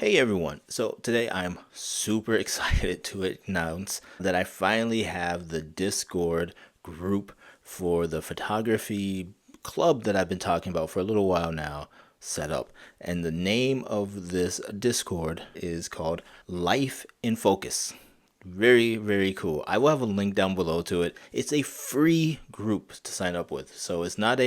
Hey everyone. So today I'm super excited to announce that I finally have the Discord group for the photography club that I've been talking about for a little while now set up. And the name of this Discord is called Life in Focus. Very, very cool. I will have a link down below to it. It's a free group to sign up with. So it's not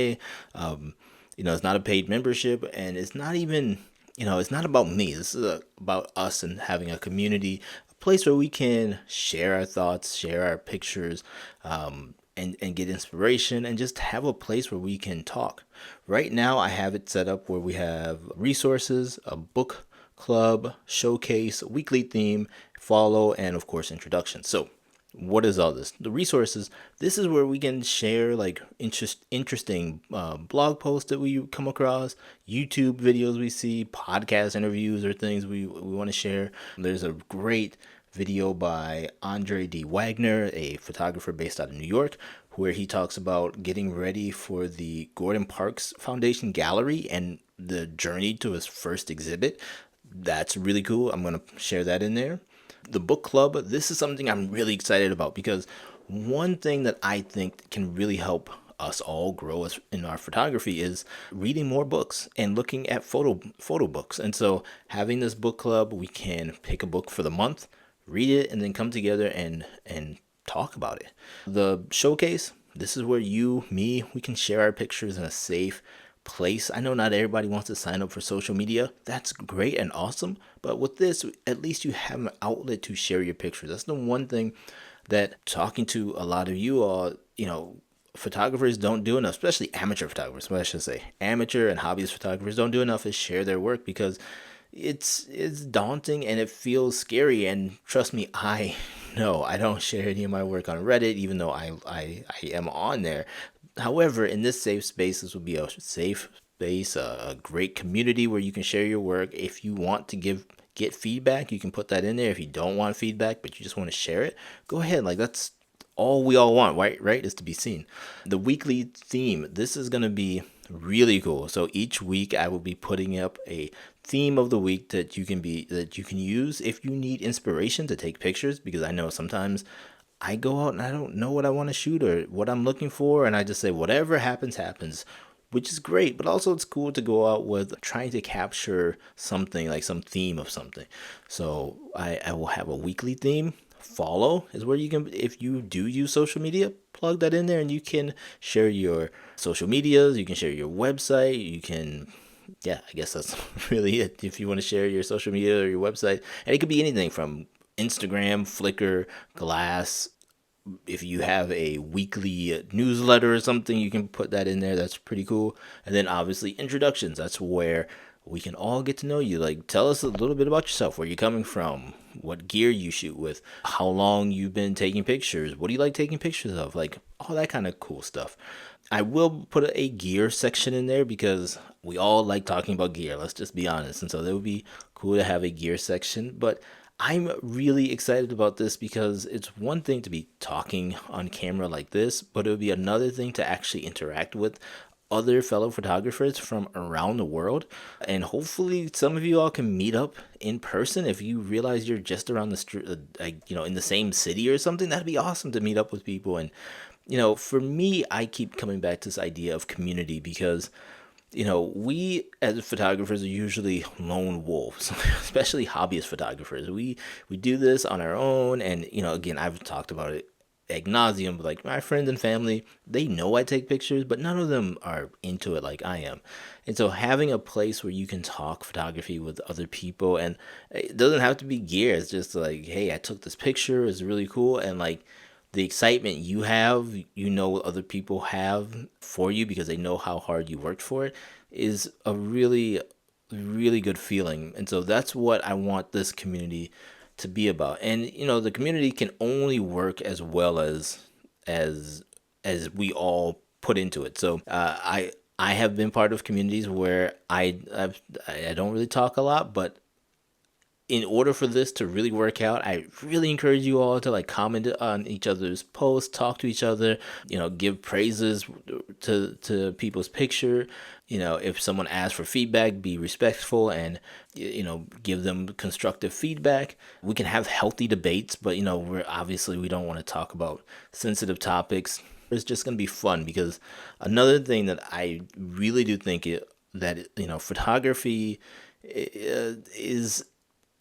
um, it's not a paid membership, and it's not even, it's not about me. This is about us and having a community, a place where we can share our thoughts, share our pictures, and get inspiration, and just have a place where we can talk. Right now, I have it set up where we have resources, a book club, showcase, weekly theme, follow, and of course, introduction. So, what is all this? The resources. This is where we can share like interesting blog posts that we come across, YouTube videos we see, podcast interviews, or things we want to share. There's a great video by Andre D. Wagner, a photographer based out of New York, where he talks about getting ready for the Gordon Parks Foundation Gallery and the journey to his first exhibit. That's really cool. I'm going to share that in there. The book club, this is something I'm really excited about because one thing that I think can really help us all grow us in our photography is reading more books and looking at photo books. And so having this book club, we can pick a book for the month, read it, and then come together and talk about it. The showcase, this is where we can share our pictures in a safe place. I know not everybody wants to sign up for social media. That's great and awesome. But with this, at least you have an outlet to share your pictures. That's the one thing that talking to a lot of you all, photographers don't do enough, especially amateur photographers, what I should say. Amateur and hobbyist photographers don't do enough is share their work because it's daunting and it feels scary. And trust me, I know I don't share any of my work on Reddit, even though I am on there. However, in this safe space, this will be a safe space, a great community where you can share your work. If you want to get feedback, you can put that in there. If you don't want feedback, but you just want to share it, go ahead. Like that's all we all want, right? Is to be seen. The weekly theme, this is going to be really cool. So each week I will be putting up a theme of the week that you can use if you need inspiration to take pictures, because I know sometimes I go out and I don't know what I want to shoot or what I'm looking for, and I just say whatever happens happens, which is great. But also it's cool to go out with trying to capture something, like some theme of something. So I will have a weekly theme. Follow is where you can, if you do use social media, plug that in there and you can share your social medias, you can share your website, you can, yeah, I guess that's really it. If you want to share your social media or your website, and it could be anything from Instagram, Flickr, Glass. If you have a weekly newsletter or something, you can put that in there. That's pretty cool. And then obviously introductions. That's where we can all get to know you. Like, tell us a little bit about yourself, where you're coming from, what gear you shoot with, how long you've been taking pictures, what do you like taking pictures of, like all that kind of cool stuff. I will put a gear section in there because we all like talking about gear, let's just be honest. And so that would be cool to have a gear section. But I'm really excited about this because it's one thing to be talking on camera like this, but it would be another thing to actually interact with other fellow photographers from around the world. And hopefully some of you all can meet up in person. If you realize you're just around the street, like, in the same city or something, that'd be awesome to meet up with people. And for me, I keep coming back to this idea of community because we as photographers are usually lone wolves, especially hobbyist photographers. We do this on our own, and again, I've talked about it ad nauseum. But like my friends and family, they know I take pictures, but none of them are into it like I am. And so having a place where you can talk photography with other people, and it doesn't have to be gear. It's just like, hey, I took this picture. It's really cool, and like the excitement you have, other people have for you because they know how hard you worked for it, is a really, really good feeling. And so that's what I want this community to be about. And the community can only work as well as as we all put into it. So I have been part of communities where I don't really talk a lot, but in order for this to really work out, I really encourage you all to like comment on each other's posts, talk to each other, give praises to people's picture. If someone asks for feedback, be respectful and give them constructive feedback. We can have healthy debates, but we don't want to talk about sensitive topics. It's just going to be fun, because another thing that I really do think photography is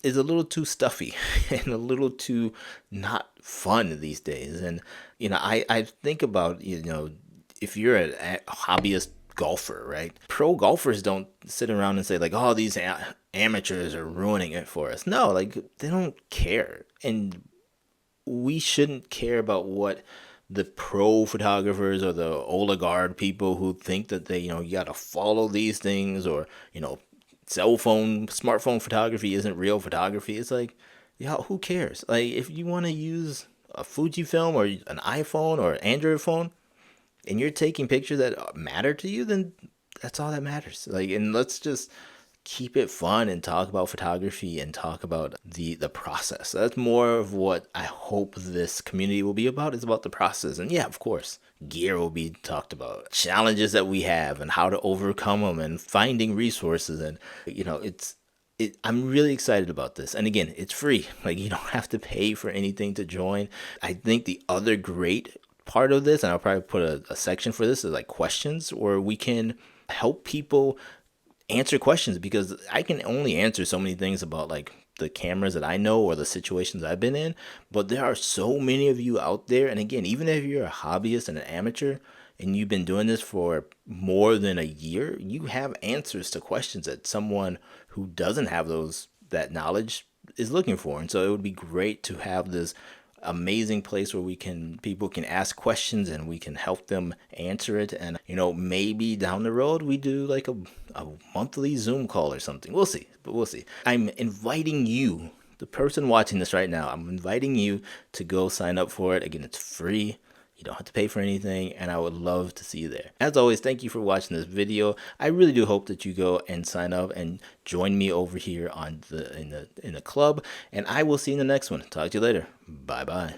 a little too stuffy and a little too not fun these days. And I think about if you're a hobbyist golfer, right? Pro golfers don't sit around and say like, oh, these amateurs are ruining it for us. No, like, they don't care, and we shouldn't care about what the pro photographers or the oligarch people who think that they you got to follow these things, or smartphone photography isn't real photography. It's like, yeah, who cares? Like, if you want to use a Fujifilm or an iPhone or an Android phone and you're taking pictures that matter to you, then that's all that matters. Like, and let's just keep it fun and talk about photography and talk about the process. That's more of what I hope this community will be about. It's about the process. And yeah, of course, gear will be talked about, challenges that we have and how to overcome them, and finding resources. And I'm really excited about this. And again, it's free. Like, you don't have to pay for anything to join. I think the other great part of this, and I'll probably put a section for this, is like questions, where we can help people answer questions, because I can only answer so many things about like the cameras that I know or the situations I've been in, but there are so many of you out there. And again, even if you're a hobbyist and an amateur and you've been doing this for more than a year, you have answers to questions that someone who doesn't have that knowledge is looking for. And so it would be great to have this amazing place where people can ask questions and we can help them answer it. And maybe down the road we do like a monthly Zoom call or something. We'll see. I'm inviting you, the person watching this right now, I'm inviting you to go sign up for it. Again, it's free. You don't have to pay for anything, and I would love to see you there. As always, thank you for watching this video. I really do hope that you go and sign up and join me over here in the club, and I will see you in the next one. Talk to you later. Bye bye.